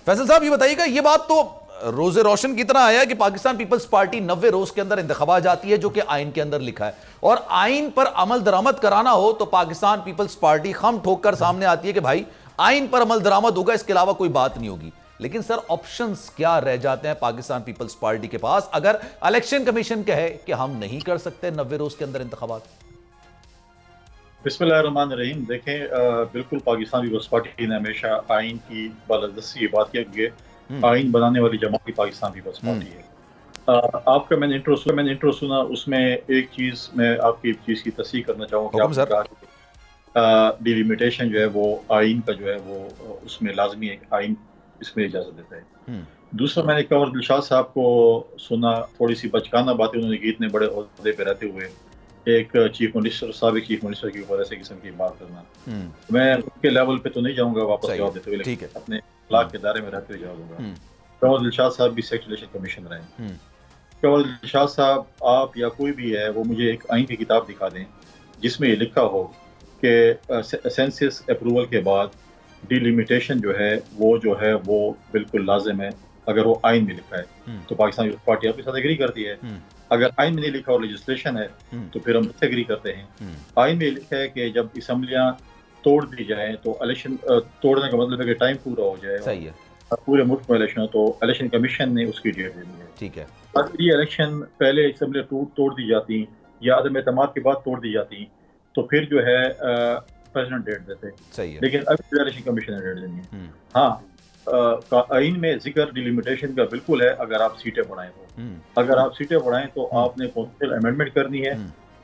فیصل صاحب یہ بتائیے گا، یہ بات تو روز روشن کی طرح آیا ہے کہ پاکستان پیپلز پارٹی 90 روز کے اندر انتخابات جاتی ہے، جو کہ آئین کے اندر لکھا ہے، اور آئین پر عمل درآمد کرانا ہو تو پاکستان پیپلز پارٹی خم ٹھوک کر سامنے آتی ہے کہ بھائی آئین پر عمل درآمد ہوگا، اس کے علاوہ کوئی بات نہیں ہوگی۔ لیکن سر آپشنز کیا رہ جاتے ہیں پاکستان پیپلز پارٹی کے پاس اگر الیکشن کمیشن کہے کہ ہم نہیں کر سکتے 90 روز کے اندر انتخابات؟ بسم اللہ الرحمن الرحیم۔ دیکھیں، بالکل پاکستان پیپلز پارٹی نے ہمیشہ آئین کی بالادستی یہ بات کیا کہ آئین بنانے والی جماعت کی پاکستان پیپلز پارٹی ہے۔ آپ کا میں نے انٹرو سنا، اس میں ایک چیز میں آپ کی چیز کی تصحیح کرنا چاہوں کہ آپ نے کہا کہ ڈیلیمیٹیشن جو ہے وہ آئین کا جو ہے وہ اس میں لازمی ہے، آئین اس میں اجازت دیتا ہے۔ دوسرا میں نے کنور دلشاد صاحب کو سنا، تھوڑی سی بچکانہ باتیں انہوں نے کی، اتنے بڑے عہدے پہ رہتے ہوئے ایک چیف منسٹر، سابق چیف منسٹر کے اوپر ایسے قسم کی بات کرنا۔ میں ان کے لیول پہ تو نہیں جاؤں گا واپس جواب دیتے ہوئے، لیکن اپنے اخلاق کے دائرے میں رہتے ہوئے جواب دوں گا۔ کنور دلشاد صاحب بھی سیکٹری الیکشن کمیشن رہے ہیں۔ کنور دلشاد صاحب، آپ یا کوئی بھی ہے، وہ مجھے ایک آئین کی کتاب دکھا دیں جس میں یہ لکھا ہو کہ سینسس اپروول کے بعد ڈیلیمیٹیشن جو ہے وہ بالکل لازم ہے۔ اگر وہ آئین میں لکھا ہے تو پاکستان پیپلز پارٹی آپ کے ساتھ ایگری کرتی ہے۔ اگر آئین میں نہیں لکھا اور لیجسلیشن ہے تو پھر ہم سے ایگری کرتے ہیں۔ آئین میں لکھا ہے کہ جب اسمبلیاں توڑ دی جائیں تو الیکشن توڑنے کا مطلب ہے کہ ٹائم پورا ہو جائے، صحیح ہے، پورے ملک میں الیکشن ہو تو الیکشن کمیشن نے اس کی ڈیٹ دینی ہے۔ ٹھیک ہے، اگر یہ الیکشن پہلے اسمبلی توڑ دی جاتی یا عدم اعتماد کے بعد توڑ دی جاتی تو پھر جو ہے پریزیڈنٹ ڈیٹ دیتے، صحیح ہے، لیکن ابھی الیکشن کمیشن نے ڈیٹ دینی ہے۔ ہاں، آئین میں ذکر ڈیلیمیٹیشن کا بالکل ہے، اگر آپ سیٹیں بڑھائیں تو اگر آپ سیٹیں بڑھائیں تو آپ نے کانسٹیٹیوشنل امینڈمنٹ کرنی ہے۔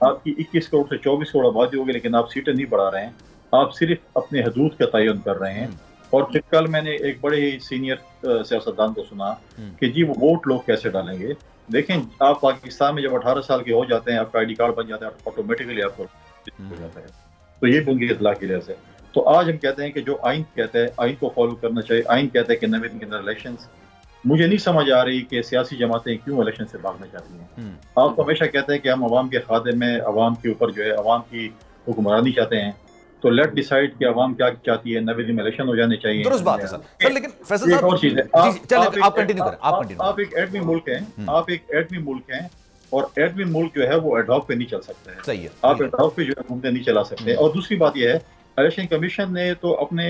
آپ کی 21 کروڑ سے 24 کروڑ آبادی ہوگی، لیکن آپ سیٹیں نہیں بڑھا رہے ہیں، آپ صرف اپنے حدود کا تعین کر رہے ہیں۔ اور پھر کل میں نے ایک بڑے ہی سینئر سیاستدان کو سنا کہ جی وہ ووٹ لوگ کیسے ڈالیں گے۔ دیکھیں، آپ پاکستان میں جب 18 سال کے ہو جاتے ہیں، آپ کا آئی ڈی کارڈ بن جاتا ہے، آٹومیٹکلی آپ کو ہو جاتا ہے، تو یہ بنیادی اطلاع کی وجہ سے۔ تو آج ہم کہتے ہیں کہ جو آئین کہتا ہے آئین کو فالو کرنا چاہیے۔ آئین کہتا ہے کہ 90 دن کے اندر الیکشنز۔ مجھے نہیں سمجھ آ رہی کہ سیاسی جماعتیں کیوں الیکشن سے بھاگنا چاہتی ہیں۔ آپ کو ہمیشہ کہتے ہیں کہ ہم عوام کے خادم ہیں، عوام کے اوپر جو ہے عوام کی حکمرانی چاہتے ہیں، تو لیٹ ڈیسائیڈ کہ عوام کیا چاہتی ہے۔ 90 دن میں الیکشن ہو جانے چاہیے۔ درست بات ہے سر، لیکن فیصل صاحب ایک اور چیز ہے، آپ کنٹینیو کریں، آپ ایک ایڈمی ملک ہیں، آپ ایک ایڈمی ملک ہیں، اور ایڈمی ملک جو ہے وہ ایڈ ہاک پہ نہیں چل سکتا ہے۔ صحیح ہے، آپ ایڈ ہاک پہ جو ہے گھومتے نہیں چلا سکتے۔ اور دوسری بات یہ ہے، الیکشن کمیشن نے تو اپنے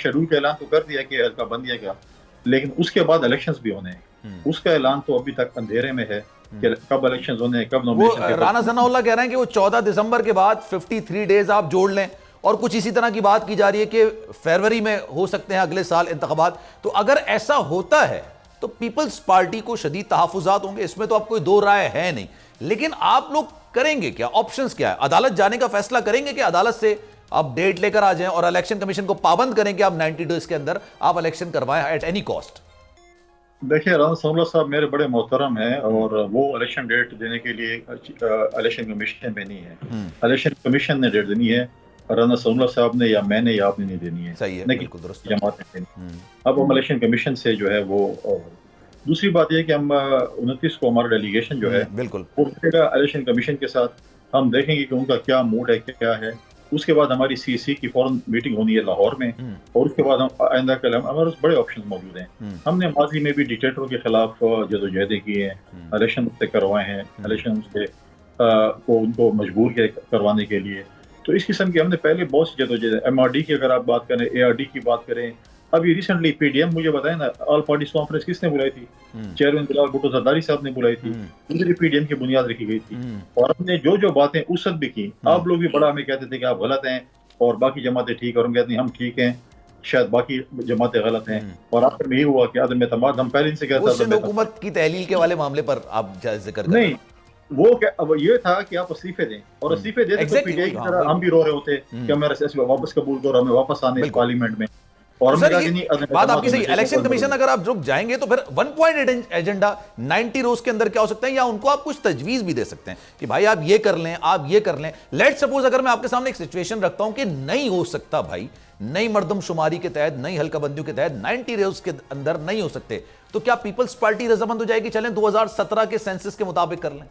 شیڈول کا اعلان تو کر دیا کہ حلقہ بندی ہے گا، لیکن اس کے بعد الیکشنز بھی ہونے ہیں۔ اس کا اعلان تو ابھی تک اندھیرے میں ہے کہ کب الیکشنز ہونے ہیں، کب نومینیشن۔ رانا ثناء اللہ کہہ رہے ہیں کہ وہ 14 دسمبر کے بعد 53 ڈیز آپ جوڑ لیں، اور کچھ اسی طرح کی بات کی جا رہی ہے کہ فروری میں ہو سکتے ہیں اگلے سال انتخابات۔ تو اگر ایسا ہوتا ہے تو پیپلز پارٹی کو شدید تحفظات ہوں گے، اس میں تو اب کوئی دو رائے ہے نہیں، لیکن آپ لوگ کریں گے کیا؟ آپشنز کیا ہے؟ عدالت جانے کا فیصلہ کریں گے کہ عدالت سے آپ ڈیٹ لے کر آ جائیں اور الیکشن کمیشن کو پابند کریں کہ آپ 90 ڈیز کے اندر آپ الیکشن کروائیں ایٹ اینی کاسٹ؟ دیکھیں، رانا ثناء اللہ صاحب میرے بڑے محترم ہیں، اور وہ الیکشن ڈیٹ دینے کے لیے الیکشن کمیشن میں نہیں ہے۔ الیکشن کمیشن نے ڈیٹ دینی ہے، رانا ثناء اللہ صاحب نے یا میں نے یا آپ نے نہیں دینی ہے۔ صحیح ہے، بالکل درست ہے۔ جماعت نے دینی۔ اب ہم الیکشن کمیشن سے جو ہے وہ، دوسری بات یہ کہ ہم 29 کو ہمارا ڈیلیگیشن جو ہے بالکل وہ ملے گا الیکشن کمیشن کے ساتھ۔ ہم دیکھیں گے کہ ان کا کیا موڈ ہے، کیا ہے۔ اس کے بعد ہماری سی سی کی فوراً میٹنگ ہونی ہے لاہور میں، اور اس کے بعد ہم آئندہ کل ہمارے بڑے آپشن موجود ہیں۔ ہم نے ماضی میں بھی ڈکٹیٹروں کے خلاف جدوجہدیں کی ہیں، الیکشن سے کروائے ہیں، الیکشن سے کو ان کو مجبور کیا کروانے کے لیے۔ تو اس قسم کی ہم نے پہلے بہت سی جدوجہد، ایم آر ڈی کی اگر آپ بات کریں، اے آر ڈی کی بات کریں، ابھی ریسنٹلی پی ڈی ایم، مجھے بتائیں نا، آل پارٹیز کانفرنس کس نے بلائی تھی؟ چیئرمین بلال بھٹو زرداری صاحب نے بلائی تھی، دوسری پی ڈی ایم کی بنیاد رکھی گئی تھی، اور ہم نے جو باتیں اس وقت بھی کی۔ آپ لوگ بھی بڑا ہمیں کہتے تھے کہ آپ غلط ہیں اور باقی جماعتیں ٹھیک، اور ہم کہتے ہیں ہم ٹھیک ہیں، شاید باقی جماعتیں غلط ہیں، اور آخر میں یہ ہوا کہ عدم اعتماد، ہم پہلے سے کہتے ہیں حکومت کی تحلیل کے والے معاملے پر آپ ذکر کریں۔ نہیں، وہ اب یہ تھا کہ آپ استعفے دیں، اور استعفے دیتے تو پی ڈی آئی کی طرح ہم بھی رو رہے ہوتے کہ ہمیں واپس قبول کرو، ہمیں واپس آنے پارلیمنٹ میں۔ اور ہم نے کہا کہ نہیں، بات آپ کی صحیح، الیکشن کمیشن اگر آپ رک جائیں گے تو پھر 1 پوائنٹ ایجنڈا 90 روز کے اندر کیا ہو سکتا ہے، یا ان کو آپ کچھ تجویز بھی دے سکتے ہیں کہ بھائی آپ یہ کر لیں، آپ یہ کر لیں۔ لیٹ سپوز اگر میں آپ کے سامنے ایک سچویشن رکھتا ہوں کہ نہیں ہو سکتا بھائی، نئی مردم شماری کے تحت، نئی حلقہ بندیوں کے تحت 90 روز کے اندر نہیں ہو سکتے، تو کیا پیپلز پارٹی رضامند ہو جائے گی چلیں 2017 کے سینسس کے مطابق کر لیں؟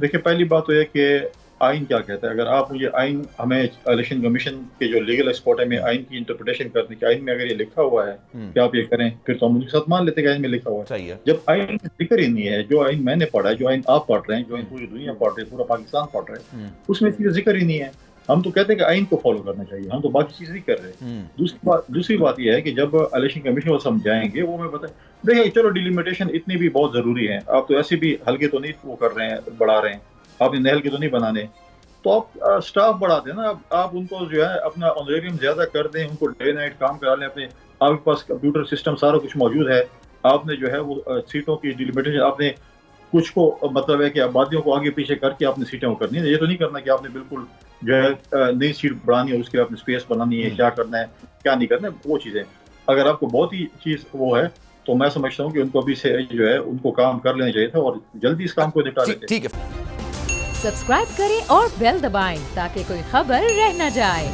دیکھیں، پہلی بات تو یہ کہ آئین کیا کہتا ہے. اگر آپ مجھے آئین, ہمیں الیکشن کمیشن کے جو لیگل ایکسپرٹ ہے, میں آئین کی انٹرپریٹیشن کرنے کی, آئین میں اگر یہ لکھا ہوا ہے کہ آپ یہ کریں, پھر تو ہم ان کے ساتھ مان لیتے کہ آئین میں لکھا ہوا ہے. صحیح ہے. جب آئین میں ذکر ہی نہیں ہے, جو آئین میں نے پڑھا ہے, جو آئین آپ پڑھ رہے ہیں, جو آئین پوری دنیا پڑھ رہی ہے, پورا پاکستان پڑھ رہا ہے, اس میں ذکر ہی نہیں ہے. ہم تو کہتے ہیں کہ آئین کو فالو کرنا چاہیے, ہم تو باقی چیز نہیں کر رہے. دوسری بات یہ ہے کہ جب الیکشن کمیشن کو سمجھائیں گے, وہ میں بتائیں, دیکھیں چلو ڈیلیمیٹیشن اتنی بھی بہت ضروری ہے, آپ تو ایسے بھی ہلکے تو نہیں وہ کر رہے ہیں, بڑھا رہے ہیں, آپ نے ہلکے تو نہیں بنانے, تو آپ سٹاف بڑھا دیں نا. آپ ان کو جو ہے اپنا آنریریم زیادہ کر دیں, ان کو ڈے نائٹ کام کرا لیں اپنے, آپ کے پاس کمپیوٹر سسٹم سارا کچھ موجود ہے. آپ نے جو ہے وہ سیٹوں کی ڈیلیمیٹیشن, آپ نے کچھ کو مطلب ہے کہ آبادیوں کو آگے پیچھے کر کے آپ نے سیٹیں وہ کرنی ہے. یہ تو نہیں کرنا کہ آپ نے بالکل جو ہے نئی سیٹ بڑھانی ہے, اس کے لیے آپ نے اسپیس بنانی ہے, کیا کرنا ہے کیا نہیں کرنا ہے, وہ چیزیں. اگر آپ کو بہت ہی چیز وہ ہے تو میں سمجھتا ہوں کہ ان کو بھی سے جو ہے ان کو کام کر لینا چاہیے تھا اور جلدی اس کام کو نپٹا لیتے. ٹھیک ہے. سبسکرائب کریں اور بیل دبائیں تاکہ کوئی خبر رہ نہ جائے.